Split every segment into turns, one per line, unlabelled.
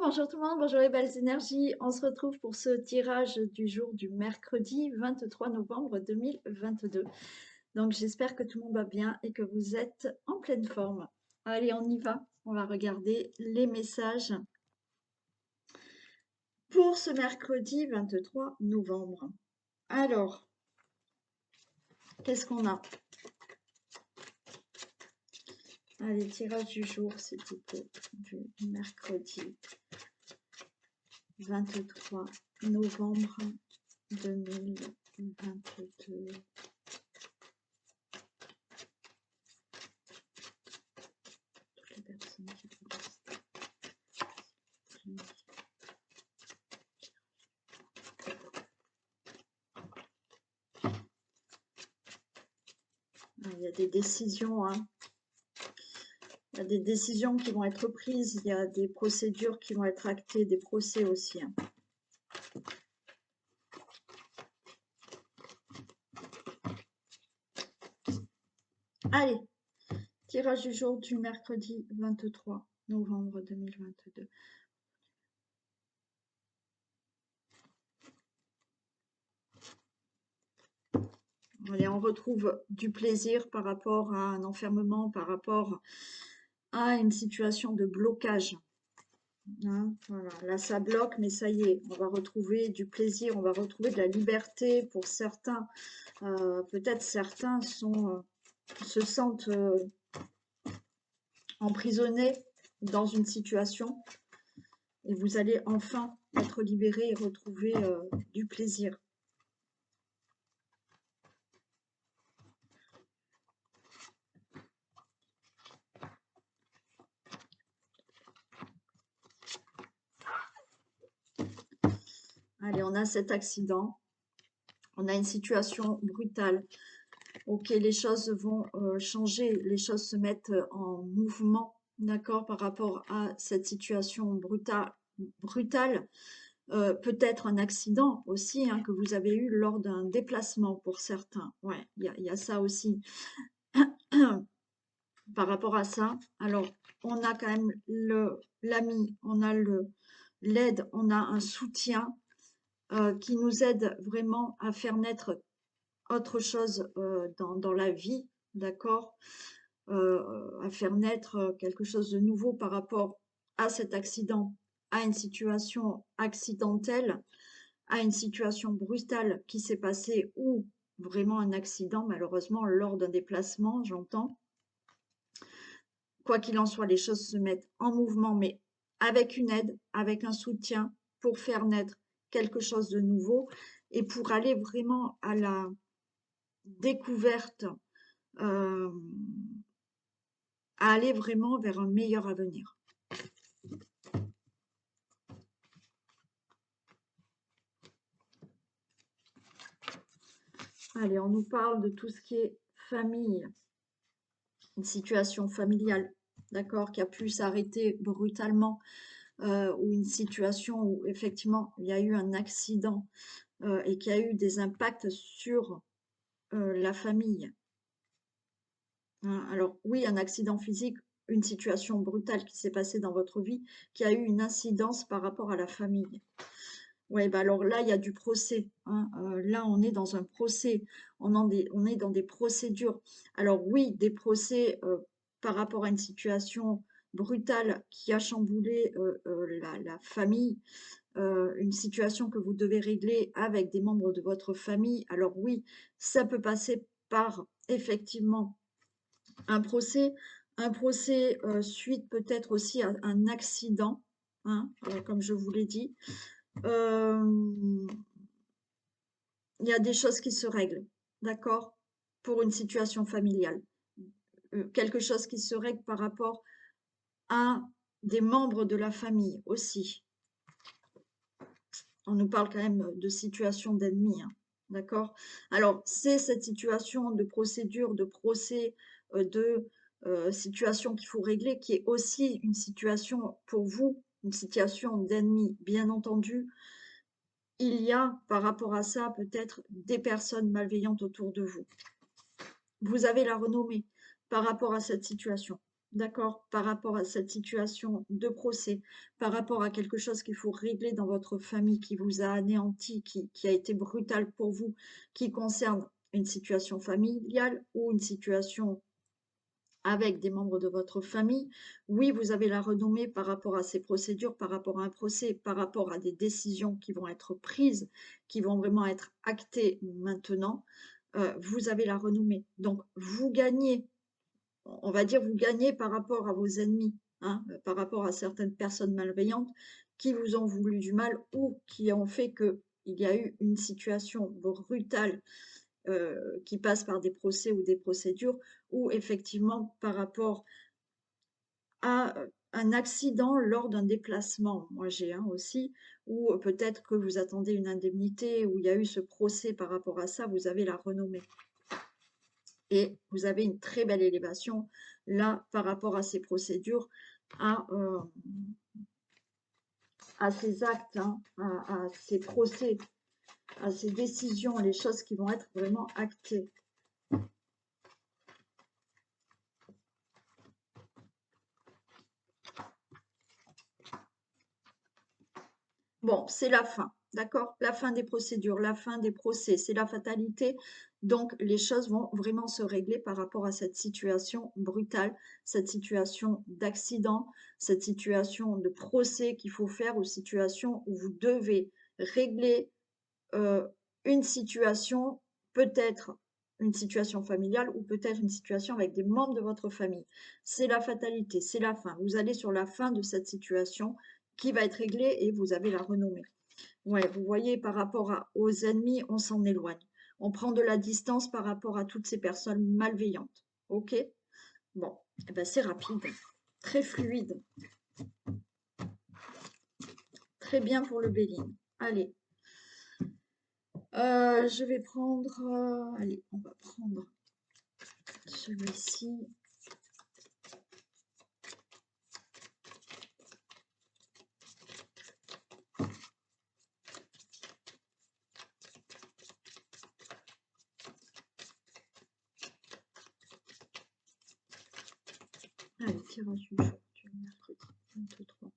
Bonjour tout le monde, bonjour les belles énergies. On se retrouve pour ce tirage du jour du mercredi 23 novembre 2022. Donc j'espère que tout le monde va bien et que vous êtes en pleine forme. Allez, on y va. On va regarder les messages pour ce mercredi 23 novembre. Alors, qu'est-ce qu'on a? Allez, tirage du jour, s'il vous plaît, du mercredi 23 novembre 2022. Toutes les personnes qui il y a des décisions, hein. Il y a des décisions qui vont être prises, il y a des procédures qui vont être actées, des procès aussi, hein. Allez, tirage du jour du mercredi 23 novembre 2022. Allez, on retrouve du plaisir par rapport à un enfermement, par rapport à une situation de blocage. Hein, voilà. Là, ça bloque, mais ça y est, on va retrouver du plaisir, on va retrouver de la liberté pour certains. Peut-être certains se sentent emprisonnés dans une situation et vous allez enfin être libérés et retrouver du plaisir. Allez, on a cet accident, on a une situation brutale. Ok, les choses vont changer, les choses se mettent en mouvement, d'accord, par rapport à cette situation brutale. Peut-être un accident aussi, hein, que vous avez eu lors d'un déplacement pour certains. Ouais, il y a ça aussi. Par rapport à ça, alors on a quand même l'ami, on a l'aide, on a un soutien qui nous aide vraiment à faire naître autre chose dans la vie, d'accord, à faire naître quelque chose de nouveau par rapport à cet accident, à une situation accidentelle, à une situation brutale qui s'est passée ou vraiment un accident, malheureusement, lors d'un déplacement, j'entends. Quoi qu'il en soit, les choses se mettent en mouvement, mais avec une aide, avec un soutien pour faire naître quelque chose de nouveau et pour aller vraiment à la découverte, à aller vraiment vers un meilleur avenir. Allez, on nous parle de tout ce qui est famille, une situation familiale, d'accord, qui a pu s'arrêter brutalement, ou une situation où effectivement il y a eu un accident et qui a eu des impacts sur la famille. Hein. Alors oui, un accident physique, une situation brutale qui s'est passée dans votre vie, qui a eu une incidence par rapport à la famille. Ouais, bah alors là, il y a du procès, hein. Là, on est dans un procès, on est dans des procédures. Alors oui, des procès par rapport à une situation brutale qui a chamboulé la famille, une situation que vous devez régler avec des membres de votre famille. Alors oui, ça peut passer par effectivement un procès, suite peut-être aussi à un accident, hein, comme je vous l'ai dit. Il y a des choses qui se règlent, d'accord? Pour une situation familiale. Quelque chose qui se règle par rapport à des membres de la famille aussi. On nous parle quand même de situation d'ennemi, hein, d'accord? Alors, c'est cette situation de procédure, de procès, de situation qu'il faut régler, qui est aussi une situation pour vous, une situation d'ennemi, bien entendu. Il y a, par rapport à ça, peut-être des personnes malveillantes autour de vous. Vous avez la renommée par rapport à cette situation, d'accord, par rapport à cette situation de procès, par rapport à quelque chose qu'il faut régler dans votre famille qui vous a anéanti, qui a été brutal pour vous, qui concerne une situation familiale ou une situation avec des membres de votre famille. Oui, vous avez la renommée par rapport à ces procédures, par rapport à un procès, par rapport à des décisions qui vont être prises, qui vont vraiment être actées maintenant. Vous avez la renommée. Donc, vous gagnez, on va dire, vous gagnez par rapport à vos ennemis, hein, par rapport à certaines personnes malveillantes qui vous ont voulu du mal ou qui ont fait qu'il y a eu une situation brutale qui passe par des procès ou des procédures, ou effectivement par rapport à un accident lors d'un déplacement. Moi, j'ai un aussi, ou peut-être que vous attendez une indemnité, où il y a eu ce procès par rapport à ça, vous avez la renommée. Et vous avez une très belle élévation, là, par rapport à ces procédures, à, euh, à ces actes, hein, à ces procès, à ces décisions, les choses qui vont être vraiment actées. Bon, c'est la fin, d'accord? La fin des procédures, la fin des procès, c'est la fatalité. Donc, les choses vont vraiment se régler par rapport à cette situation brutale, cette situation d'accident, cette situation de procès qu'il faut faire, ou situation où vous devez régler euh, une situation, peut-être une situation familiale ou peut-être une situation avec des membres de votre famille. C'est la fatalité, c'est la fin. Vous allez sur la fin de cette situation qui va être réglée et vous avez la renommée. Ouais, vous voyez, par rapport aux ennemis, on s'en éloigne. On prend de la distance par rapport à toutes ces personnes malveillantes. OK? Bon, eh ben c'est rapide, très fluide, très bien pour le Béline. Allez, je vais prendre... allez, on va prendre celui-ci. Allez, tirage du jour du mercredi 23.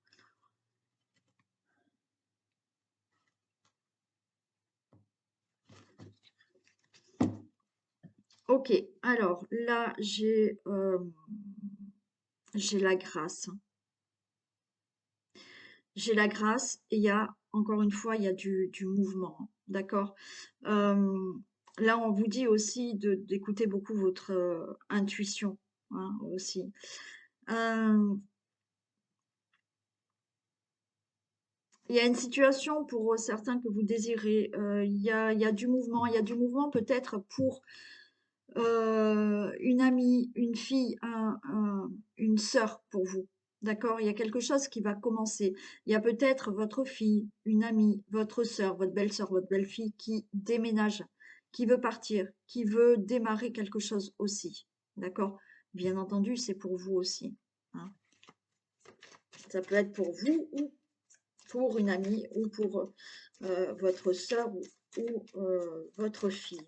Ok, alors là, j'ai la grâce. J'ai la grâce et il y a, encore une fois, il y a du mouvement, d'accord? Euh, Là, on vous dit aussi d'écouter beaucoup votre intuition, hein, aussi. Euh, il y a une situation pour certains que vous désirez. Il y a du mouvement. Il y a du mouvement peut-être pour une amie, une fille, une sœur pour vous. D'accord? Il y a quelque chose qui va commencer. Il y a peut-être votre fille, une amie, votre sœur, votre belle-fille qui déménage, qui veut partir, qui veut démarrer quelque chose aussi. D'accord? Bien entendu, c'est pour vous aussi, hein. Ça peut être pour vous ou pour une amie ou pour votre sœur ou votre fille.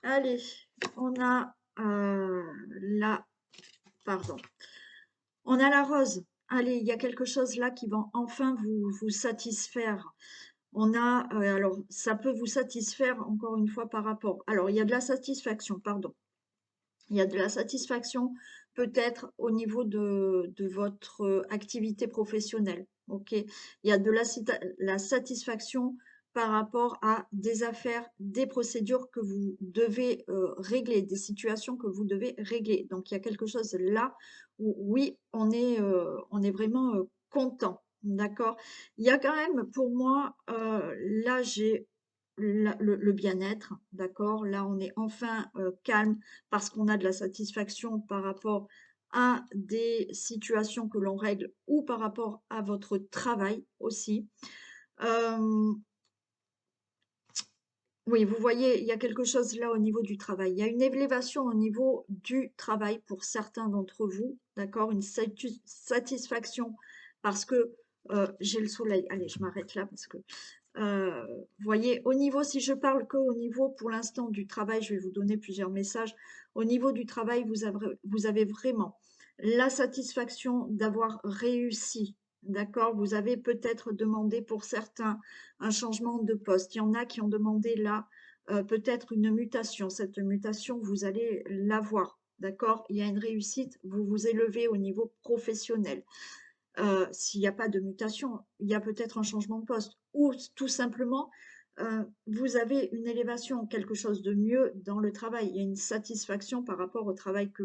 Allez, on a la... Pardon. On a la rose. Allez, il y a quelque chose là qui va enfin vous satisfaire. On a, alors, ça peut vous satisfaire encore une fois par rapport. Alors, il y a de la satisfaction, pardon. Il y a de la satisfaction peut-être au niveau de votre activité professionnelle. OK? Il y a de la satisfaction par rapport à des affaires, des procédures que vous devez régler, des situations que vous devez régler. Donc, il y a quelque chose là où, oui, on est vraiment content. D'accord? Il y a quand même, pour moi, là, j'ai le bien-être. D'accord? Là, on est enfin calme parce qu'on a de la satisfaction par rapport à des situations que l'on règle ou par rapport à votre travail aussi. Euh, Oui, vous voyez, il y a quelque chose là au niveau du travail. Il y a une élévation au niveau du travail pour certains d'entre vous, d'accord? Une satisfaction parce que j'ai le soleil. Allez, je m'arrête là parce que vous voyez, au niveau, si je parle que au niveau pour l'instant du travail, je vais vous donner plusieurs messages. Au niveau du travail, vous avez vraiment la satisfaction d'avoir réussi. D'accord? Vous avez peut-être demandé pour certains un changement de poste. Il y en a qui ont demandé là peut-être une mutation. Cette mutation, vous allez l'avoir. D'accord? Il y a une réussite, vous vous élevez au niveau professionnel. S'il n'y a pas de mutation, il y a peut-être un changement de poste ou tout simplement, vous avez une élévation, quelque chose de mieux dans le travail. Il y a une satisfaction par rapport au travail que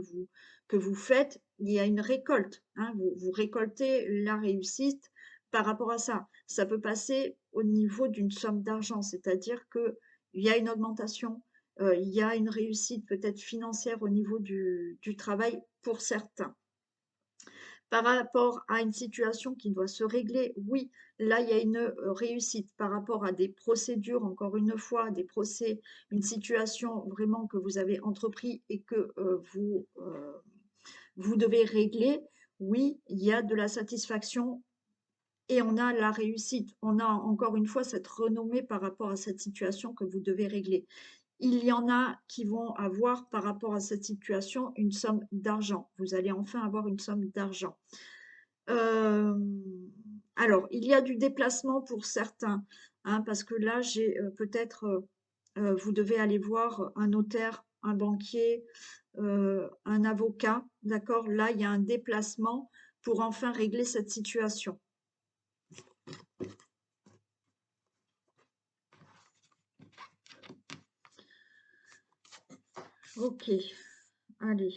vous faites. Il y a une récolte, hein, vous récoltez la réussite par rapport à ça. Ça peut passer au niveau d'une somme d'argent, c'est-à-dire qu'il y a une augmentation, il y a une réussite peut-être financière au niveau du travail pour certains. Par rapport à une situation qui doit se régler, oui, là, il y a une réussite par rapport à des procédures, encore une fois, des procès, une situation vraiment que vous avez entrepris et que vous devez régler. Oui, il y a de la satisfaction et on a la réussite. On a encore une fois cette renommée par rapport à cette situation que vous devez régler. Il y en a qui vont avoir par rapport à cette situation une somme d'argent. Vous allez enfin avoir une somme d'argent. Alors, il y a du déplacement pour certains, hein, parce que là, j'ai peut-être, vous devez aller voir un notaire, un banquier, un avocat, d'accord? Là, il y a un déplacement pour enfin régler cette situation. Ok, allez.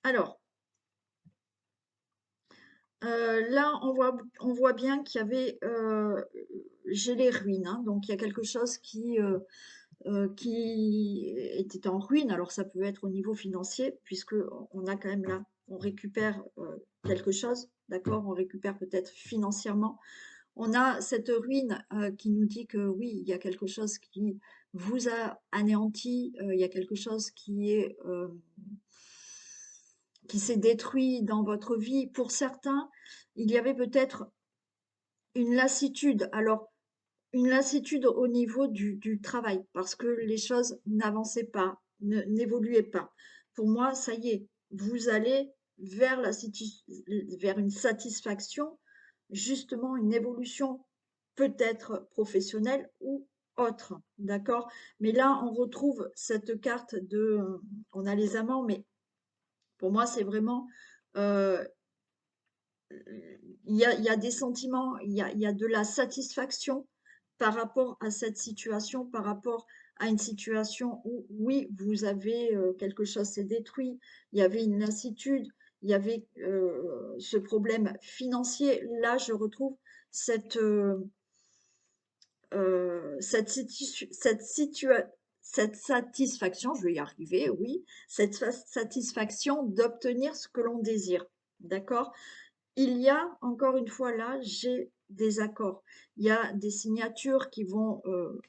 Alors, là, on voit bien qu'il y avait, j'ai les ruines, hein, donc il y a quelque chose qui était en ruine. Alors ça peut être au niveau financier, puisque on a quand même là, on récupère quelque chose, d'accord? On récupère peut-être financièrement. On a cette ruine qui nous dit que oui, il y a quelque chose qui vous a anéanti, il y a quelque chose qui s'est détruit dans votre vie. Pour certains, il y avait peut-être une lassitude. Alors, une lassitude au niveau du travail, parce que les choses n'avançaient pas, n'évoluaient pas. Pour moi, ça y est, vous allez vers vers une satisfaction, justement une évolution peut-être professionnelle ou autre, d'accord? Mais là, on retrouve cette carte on a les amants, mais pour moi, c'est vraiment, euh, il y a des sentiments, il y a de la satisfaction par rapport à cette situation, par rapport à une situation où, oui, vous avez quelque chose s'est détruit, il y avait une lassitude, il y avait ce problème financier. Là, je retrouve cette, cette satisfaction, je vais y arriver, oui, cette satisfaction d'obtenir ce que l'on désire. D'accord? Il y a, encore une fois là, j'ai des accords. Il y a des signatures qui vont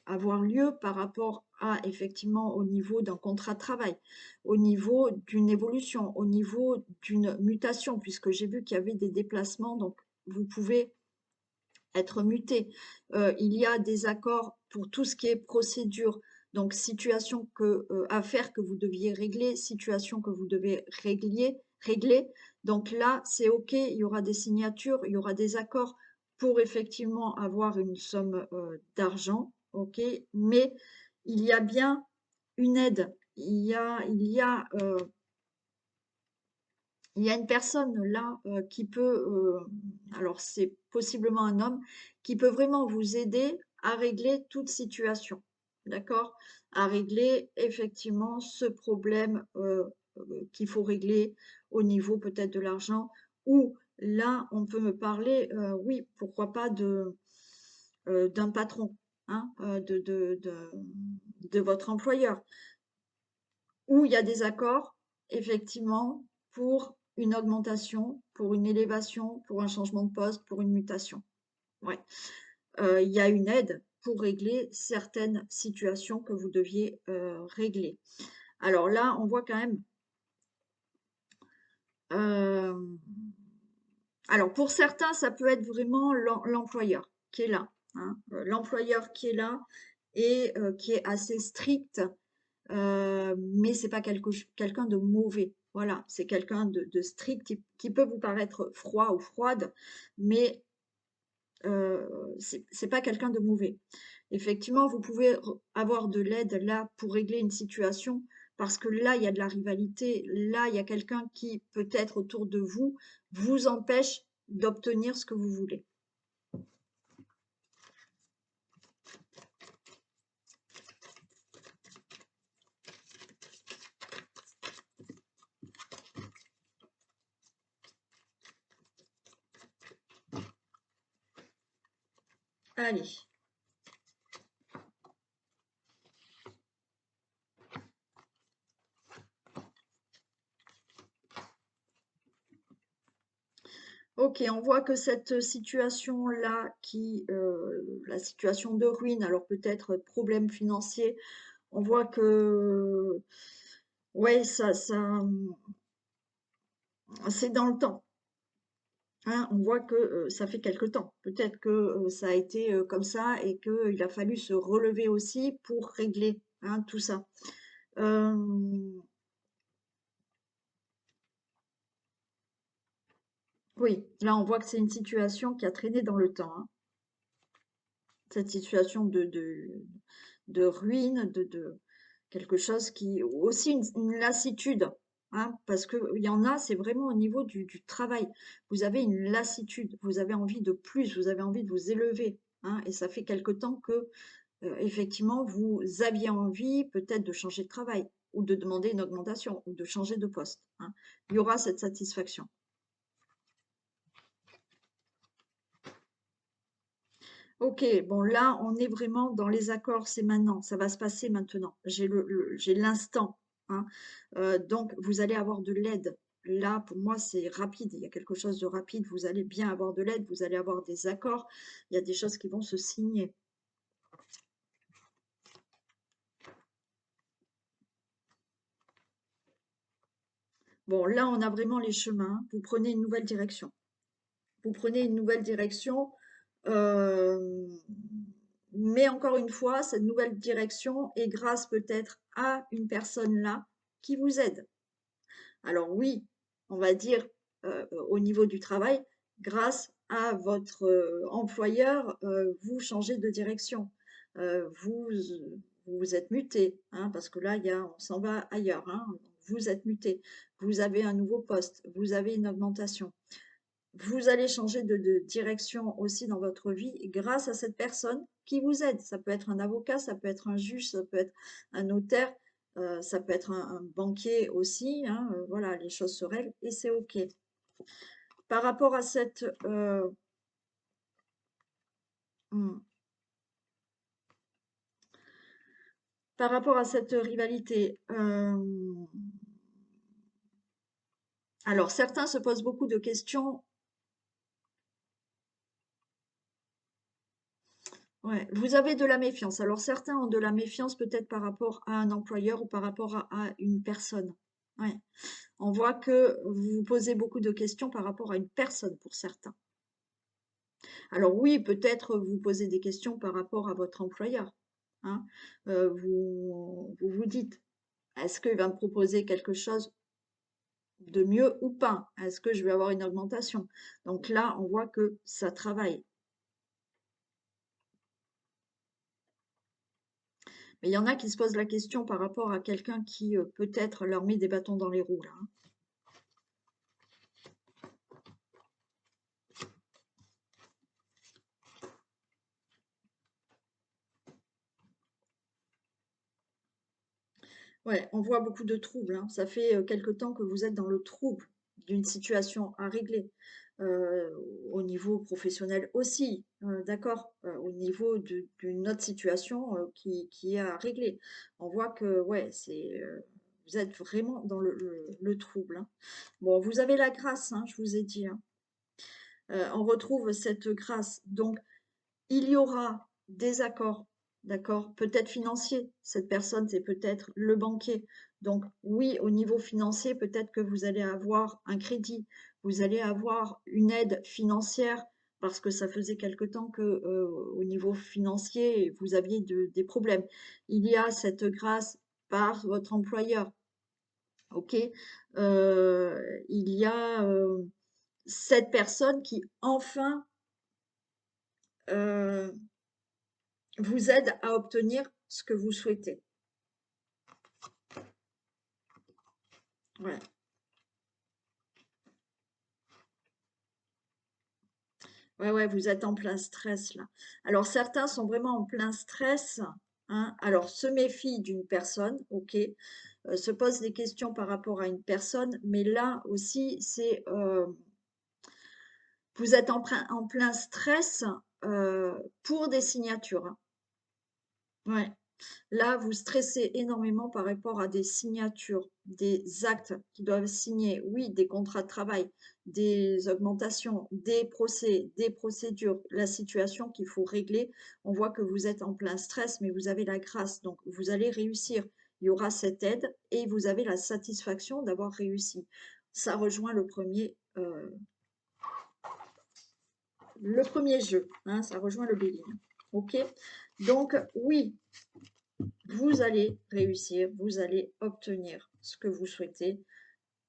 avoir lieu par rapport à, effectivement, au niveau d'un contrat de travail, au niveau d'une évolution, au niveau d'une mutation, puisque j'ai vu qu'il y avait des déplacements, donc vous pouvez être muté. Il y a des accords pour tout ce qui est procédure, donc situation affaire que vous deviez régler, situation que vous devez régler. Donc là, c'est OK, il y aura des signatures, il y aura des accords pour effectivement avoir une somme d'argent, OK, mais il y a bien une aide. Il y a une personne là qui peut, alors c'est possiblement un homme, qui peut vraiment vous aider à régler toute situation, d'accord? À régler effectivement ce problème qu'il faut régler au niveau peut-être de l'argent, ou là on peut me parler, oui, pourquoi pas d'un patron, hein, de votre employeur, où il y a des accords, effectivement, pour une augmentation, pour une élévation, pour un changement de poste, pour une mutation. Ouais. Il y a une aide pour régler certaines situations que vous deviez, régler. Alors là, on voit quand même, hem, alors pour certains, ça peut être vraiment l'employeur qui est là, hein, l'employeur qui est là et qui est assez strict, mais c'est pas quelqu'un de mauvais. Voilà, c'est quelqu'un de strict qui peut vous paraître froid ou froide, mais c'est pas quelqu'un de mauvais. Effectivement, vous pouvez avoir de l'aide là pour régler une situation parce que là, il y a de la rivalité. Là, il y a quelqu'un qui, peut-être autour de vous, vous empêche d'obtenir ce que vous voulez. Allez. Ok, on voit que cette situation-là, la situation de ruine, alors peut-être problème financier, on voit que, ouais, c'est dans le temps. Hein, on voit que, ça fait quelque temps. Peut-être que, ça a été, comme ça et qu'il a fallu se relever aussi pour régler, hein, tout ça. Hem, oui, là, on voit que c'est une situation qui a traîné dans le temps, hein. Cette situation de ruine, de quelque chose qui aussi une lassitude, hein, parce qu'il y en a, c'est vraiment au niveau du travail. Vous avez une lassitude, vous avez envie de plus, vous avez envie de vous élever, hein, et ça fait quelque temps que, effectivement, vous aviez envie peut-être de changer de travail ou de demander une augmentation ou de changer de poste, hein. Il y aura cette satisfaction. OK, bon là, on est vraiment dans les accords, c'est maintenant, ça va se passer maintenant. J'ai l'instant, hein. Donc vous allez avoir de l'aide. Là, pour moi, c'est rapide, il y a quelque chose de rapide, vous allez bien avoir de l'aide, vous allez avoir des accords, il y a des choses qui vont se signer. Bon, là, on a vraiment les chemins, vous prenez une nouvelle direction. Vous prenez une nouvelle direction, hem, mais encore une fois, cette nouvelle direction est grâce peut-être à une personne là qui vous aide. Alors oui, on va dire, au niveau du travail, grâce à votre, employeur, vous changez de direction. Vous vous êtes muté, hein, parce que là, on s'en va ailleurs, hein. Vous êtes muté. Vous avez un nouveau poste, vous avez une augmentation. Vous allez changer de direction aussi dans votre vie grâce à cette personne qui vous aide. Ça peut être un avocat, ça peut être un juge, ça peut être un notaire, ça peut être un banquier aussi, hein, voilà, les choses se règlent et c'est OK. Par rapport à cette, mmh, par rapport à cette rivalité, alors certains se posent beaucoup de questions. Ouais, vous avez de la méfiance. Alors certains ont de la méfiance peut-être par rapport à un employeur ou par rapport à une personne. Ouais. On voit que vous vous posez beaucoup de questions par rapport à une personne pour certains. Alors oui, peut-être vous posez des questions par rapport à votre employeur, hein. Vous vous dites: «Est-ce qu'il va me proposer quelque chose de mieux ou pas? Est-ce que je vais avoir une augmentation?» Donc là, on voit que ça travaille. Mais il y en a qui se posent la question par rapport à quelqu'un qui, peut-être leur met des bâtons dans les roues là, hein. Ouais, on voit beaucoup de troubles, hein. Ça fait, quelque temps que vous êtes dans le trouble d'une situation à régler. euh, au niveau professionnel aussi, d'accord, au niveau d'une autre situation qui est à régler. On voit que, ouais, vous êtes vraiment dans le trouble, hein. Bon, vous avez la grâce, hein, je vous ai dit, hein. On retrouve cette grâce. Donc, il y aura des accords, d'accord, peut-être financiers. Cette personne, c'est peut-être le banquier. Donc oui, au niveau financier, peut-être que vous allez avoir un crédit, vous allez avoir une aide financière parce que ça faisait quelque temps que au niveau financier, vous aviez des problèmes. Il y a cette grâce par votre employeur, ok. Il y a cette personne qui enfin euh, vous aide à obtenir ce que vous souhaitez. Ouais. Ouais, ouais, vous êtes en plein stress là. Alors certains sont vraiment en plein stress, hein. Alors se méfient d'une personne, ok, se posent des questions par rapport à une personne, mais là aussi c'est vous êtes en plein stress pour des signatures, hein. Ouais. Là, vous stressez énormément par rapport à des signatures, des actes qui doivent signer, oui, des contrats de travail, des augmentations, des procès, des procédures, la situation qu'il faut régler. On voit que vous êtes en plein stress, mais vous avez la grâce, donc vous allez réussir. Il y aura cette aide et vous avez la satisfaction d'avoir réussi. Ça rejoint le premier jeu, hein, ça rejoint le bélier. Ok? Donc, oui, vous allez réussir, vous allez obtenir ce que vous souhaitez,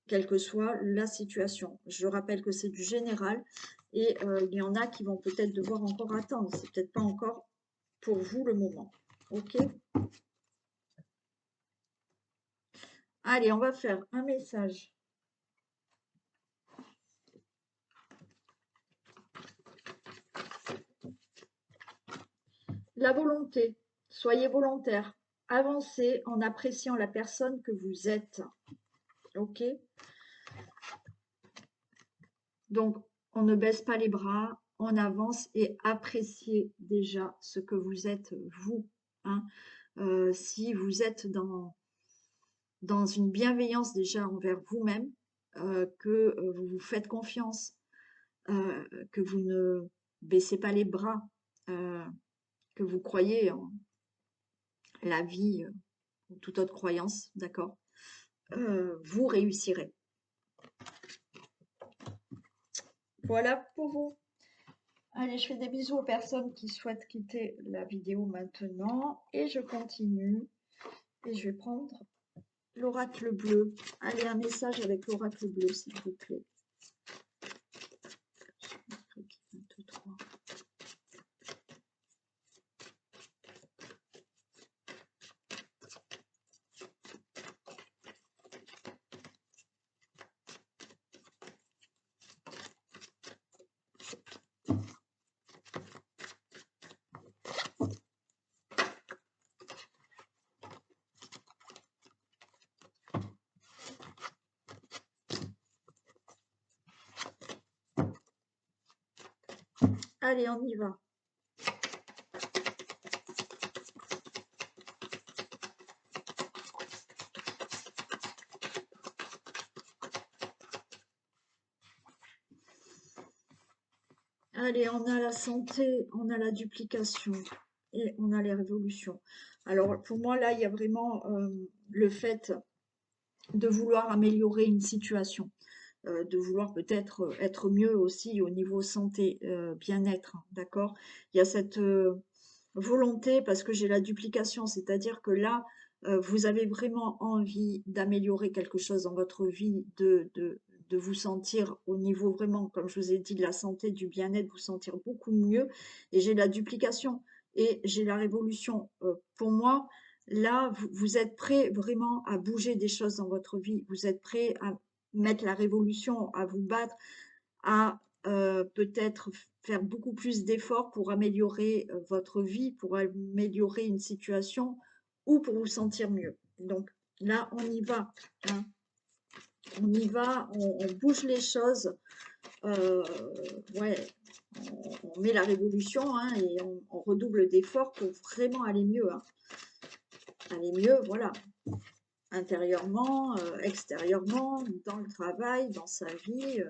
quelle que soit la situation. Je rappelle que c'est du général et il y en a qui vont peut-être devoir encore attendre. C'est peut-être pas encore pour vous le moment. Ok? Allez, on va faire un message. La volonté. Soyez volontaire. Avancez en appréciant la personne que vous êtes. Ok? Donc, on ne baisse pas les bras, on avance et appréciez déjà ce que vous êtes, vous, hein. Si vous êtes dans une bienveillance déjà envers vous-même, que vous vous faites confiance, que vous ne baissez pas les bras, euh, que vous croyez en la vie ou toute autre croyance, d'accord, vous réussirez. Voilà pour vous. Allez, je fais des bisous aux personnes qui souhaitent quitter la vidéo maintenant et je continue et je vais prendre l'oracle bleu. Allez, un message avec l'oracle bleu, s'il vous plaît. Allez, on y va. Allez, on a la santé, on a la duplication et on a les révolutions. Alors, pour moi, là, il y a vraiment le fait de vouloir améliorer une situation, de vouloir peut-être être mieux aussi au niveau santé, bien-être, hein, d'accord? Il y a cette volonté, parce que j'ai la duplication, c'est-à-dire que là, vous avez vraiment envie d'améliorer quelque chose dans votre vie, de vous sentir au niveau vraiment, comme je vous ai dit, de la santé, du bien-être, vous sentir beaucoup mieux. Et j'ai la duplication et j'ai la révolution. Pour moi, là, vous êtes prêt vraiment à bouger des choses dans votre vie. Vous êtes prêt à mettre la révolution, à vous battre, à peut-être faire beaucoup plus d'efforts pour améliorer votre vie, pour améliorer une situation ou pour vous sentir mieux. Donc là, on y va, hein. On y va, on bouge les choses. Ouais, on met la révolution, hein, et on redouble d'efforts pour vraiment aller mieux, hein. Aller mieux, voilà, intérieurement, extérieurement, dans le travail, dans sa vie.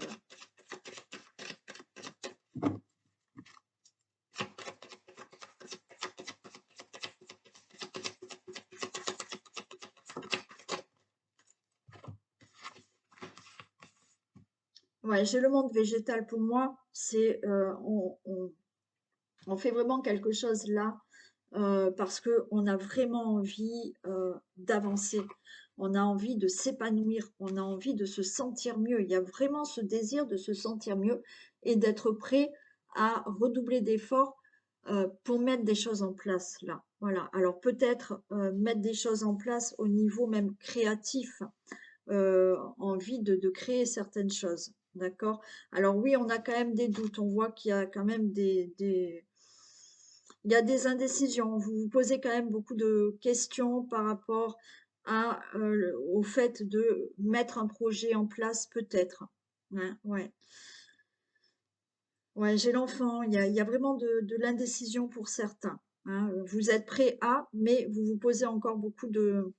Ouais, j'ai le monde végétal pour moi, c'est on fait vraiment quelque chose là parce qu'on a vraiment envie d'avancer, on a envie de s'épanouir, on a envie de se sentir mieux. Il y a vraiment ce désir de se sentir mieux et d'être prêt à redoubler d'efforts pour mettre des choses en place là. Voilà. Alors peut-être mettre des choses en place au niveau même créatif, envie de créer certaines choses. D'accord? Alors oui, on a quand même des doutes, on voit qu'il y a quand même il y a des indécisions. Vous vous posez quand même beaucoup de questions par rapport au fait de mettre un projet en place, peut-être. Ouais, ouais. Ouais, j'ai l'enfant. Il y a vraiment de l'indécision pour certains, hein. Vous êtes prêt à, mais vous vous posez encore beaucoup de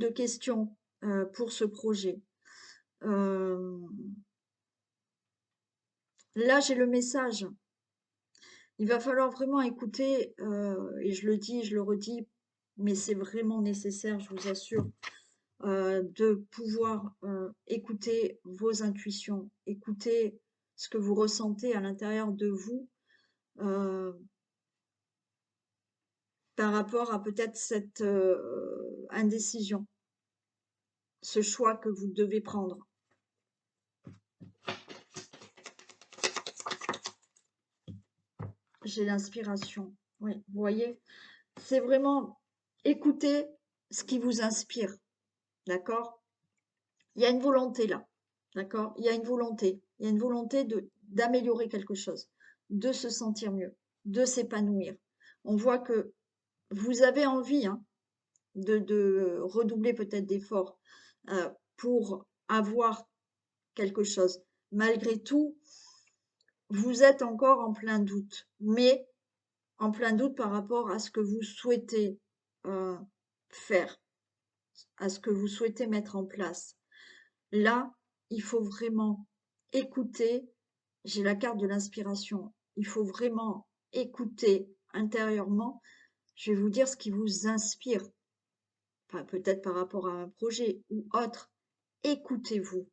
questions pour ce projet. Euh, Là, j'ai le message. Il va falloir vraiment écouter, et je le dis, je le redis, mais c'est vraiment nécessaire, je vous assure, de pouvoir écouter vos intuitions, écouter ce que vous ressentez à l'intérieur de vous euh, par rapport à peut-être cette indécision, ce choix que vous devez prendre. J'ai l'inspiration. Oui, vous voyez, c'est vraiment écouter ce qui vous inspire, d'accord? Il y a une volonté là, d'accord? Il y a une volonté. Il y a une volonté d'améliorer quelque chose, de se sentir mieux, de s'épanouir. On voit que vous avez envie, hein, de redoubler peut-être d'efforts pour avoir quelque chose. Malgré tout, vous êtes encore en plein doute, mais en plein doute par rapport à ce que vous souhaitez euh, faire, à ce que vous souhaitez mettre en place. Là, il faut vraiment écouter. J'ai la carte de l'inspiration. Il faut vraiment écouter intérieurement. Je vais vous dire ce qui vous inspire. Enfin, peut-être par rapport à un projet ou autre. Écoutez-vous.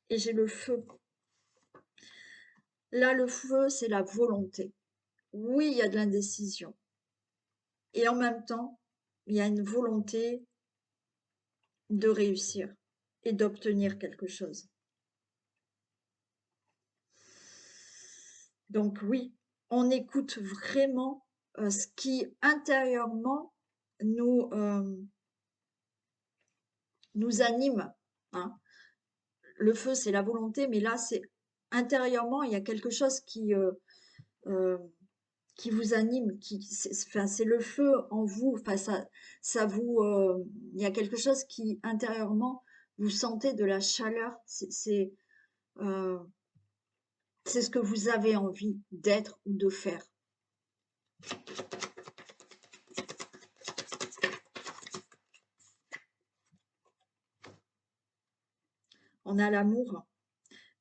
Et j'ai le feu. Là, le feu, c'est la volonté. Oui, il y a de l'indécision. Et en même temps, il y a une volonté de réussir et d'obtenir quelque chose. Donc oui, on écoute vraiment ce qui intérieurement nous, nous anime, hein. Le feu, c'est la volonté, mais là, c'est intérieurement, il y a quelque chose euh, qui vous anime, enfin, c'est le feu en vous, enfin, ça vous, il y a quelque chose qui intérieurement, vous sentez de la chaleur, euh, c'est ce que vous avez envie d'être ou de faire. On a l'amour,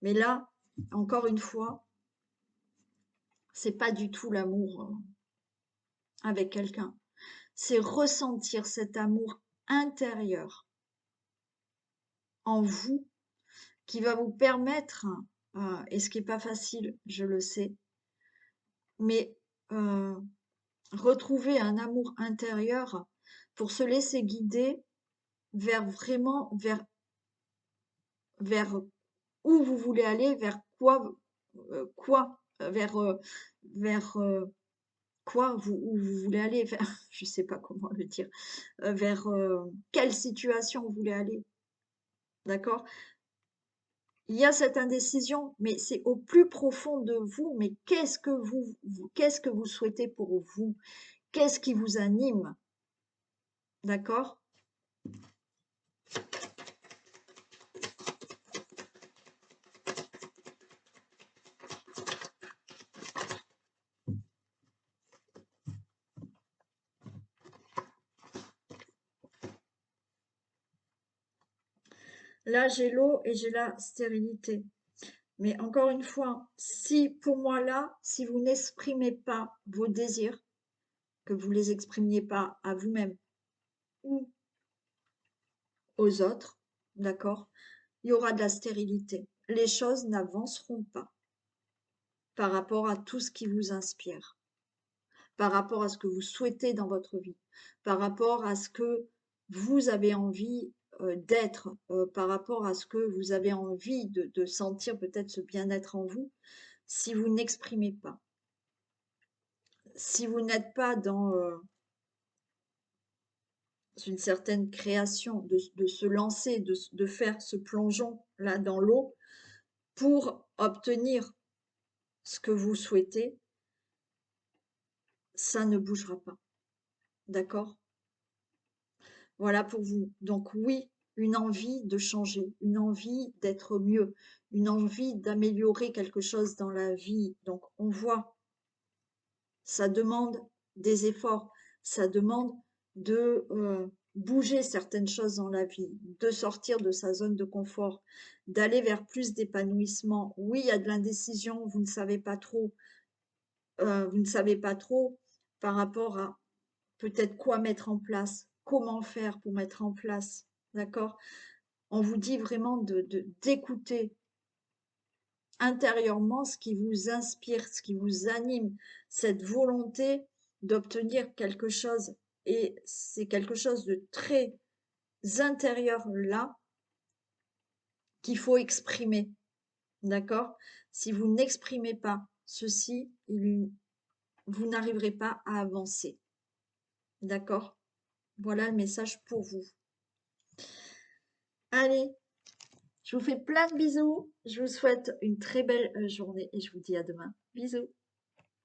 mais là, encore une fois, c'est pas du tout l'amour avec quelqu'un. C'est ressentir cet amour intérieur en vous qui va vous permettre, et ce qui n'est pas facile, je le sais, mais euh, retrouver un amour intérieur pour se laisser guider vers vraiment vers où vous voulez aller, vers vers quoi où vous voulez aller, vers, je sais pas comment le dire, vers quelle situation vous voulez aller, d'accord? Il y a cette indécision, mais c'est au plus profond de vous. Mais qu'est-ce que vous souhaitez pour vous? Qu'est-ce qui vous anime? D'accord? Là, j'ai l'eau et j'ai la stérilité. Mais encore une fois, si pour moi là, si vous n'exprimez pas vos désirs, que vous les exprimiez pas à vous-même ou aux autres, d'accord, il y aura de la stérilité. Les choses n'avanceront pas par rapport à tout ce qui vous inspire, par rapport à ce que vous souhaitez dans votre vie, par rapport à ce que vous avez envie d'être, par rapport à ce que vous avez envie de sentir peut-être ce bien-être en vous, si vous n'exprimez pas. Si vous n'êtes pas dans une certaine création, de se lancer, de faire ce plongeon là dans l'eau pour obtenir ce que vous souhaitez, ça ne bougera pas. D'accord? Voilà pour vous. Donc oui, une envie de changer, une envie d'être mieux, une envie d'améliorer quelque chose dans la vie. Donc on voit, ça demande des efforts, ça demande de bouger certaines choses dans la vie, de sortir de sa zone de confort, d'aller vers plus d'épanouissement. Oui, il y a de l'indécision, vous ne savez pas trop par rapport à peut-être quoi mettre en place, comment faire pour mettre en place, d'accord? On vous dit vraiment d'écouter intérieurement ce qui vous inspire, ce qui vous anime, cette volonté d'obtenir quelque chose. Et c'est quelque chose de très intérieur là qu'il faut exprimer, d'accord? Si vous n'exprimez pas ceci, vous n'arriverez pas à avancer, d'accord? Voilà le message pour vous. Allez, je vous fais plein de bisous. Je vous souhaite une très belle journée et je vous dis à demain. Bisous.